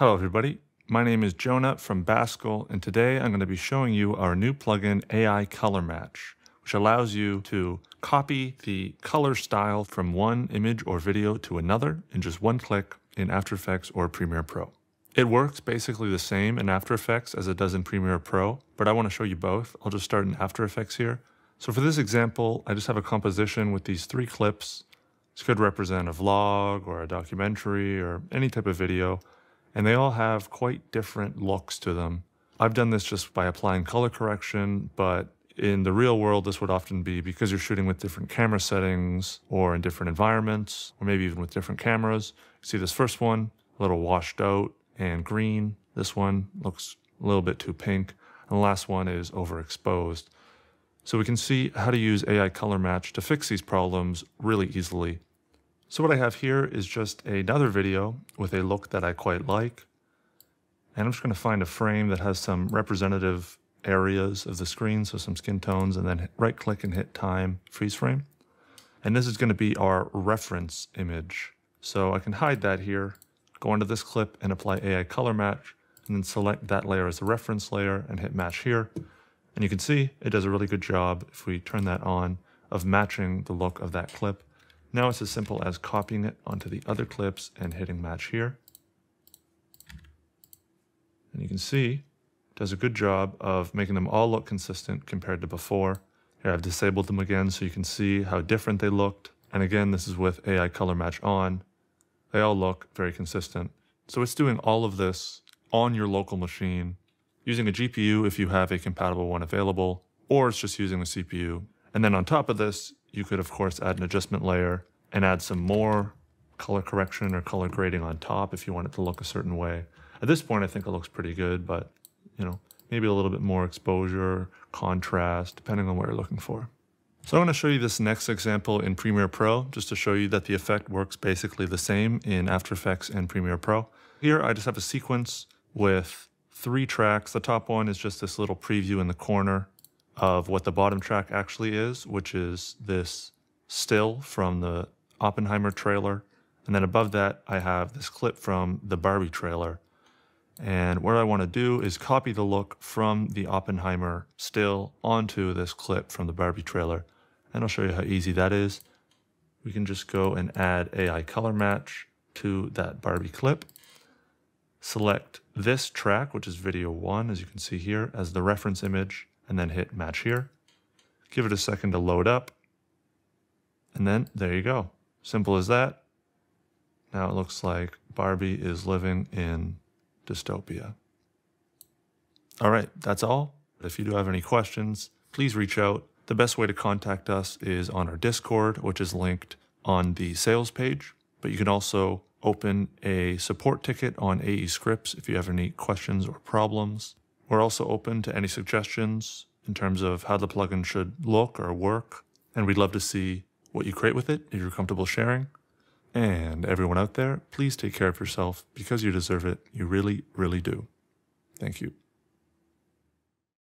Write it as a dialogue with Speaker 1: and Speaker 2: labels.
Speaker 1: Hello everybody, my name is Jonah from Baskel, and today I'm going to be showing you our new plugin AI Color Match, which allows you to copy the color style from one image or video to another in just one click in After Effects or Premiere Pro. It works basically the same in After Effects as it does in Premiere Pro, but I want to show you both. I'll just start in After Effects here. So for this example, I just have a composition with these 3 clips. This could represent a vlog or a documentary or any type of video, and they all have quite different looks to them. I've done this just by applying color correction, but in the real world, this would often be because you're shooting with different camera settings or in different environments, or maybe even with different cameras. You see this first one, a little washed out and green. This one looks a little bit too pink. And the last one is overexposed. So we can see how to use AI Color Match to fix these problems really easily. So what I have here is just another video with a look that I quite like. And I'm just going to find a frame that has some representative areas of the screen, so some skin tones, and then right click and hit time freeze frame. And this is going to be our reference image. So I can hide that here, go onto this clip and apply AI Color Match, and then select that layer as the reference layer and hit match here. And you can see it does a really good job, if we turn that on, of matching the look of that clip. Now it's as simple as copying it onto the other clips and hitting match here. And you can see it does a good job of making them all look consistent compared to before. Here I've disabled them again so you can see how different they looked. And again, this is with AI Color Match on. They all look very consistent. So it's doing all of this on your local machine, using a GPU if you have a compatible one available, or it's just using the CPU. And then on top of this, you could of course add an adjustment layer and add some more color correction or color grading on top if you want it to look a certain way. At this point, I think it looks pretty good, but maybe a little bit more exposure, contrast, depending on what you're looking for. So I'm going to show you this next example in Premiere Pro, just to show you that the effect works basically the same in After Effects and Premiere Pro. Here, I just have a sequence with 3 tracks. The top one is just this little preview in the corner of what the bottom track actually is, which is this still from the Oppenheimer trailer. And then above that, I have this clip from the Barbie trailer. And what I want to do is copy the look from the Oppenheimer still onto this clip from the Barbie trailer. And I'll show you how easy that is. We can just go and add AI Color Match to that Barbie clip. Select this track, which is video 1, as you can see here, as the reference image, and then hit match here. Give it a second to load up. And then there you go. Simple as that. Now it looks like Barbie is living in dystopia. All right, that's all. If you do have any questions, please reach out. The best way to contact us is on our Discord, which is linked on the sales page. But you can also open a support ticket on AE Scripts if you have any questions or problems. We're also open to any suggestions in terms of how the plugin should look or work, and we'd love to see what you create with it if you're comfortable sharing. And everyone out there, please take care of yourself because you deserve it. You really, really do. Thank you.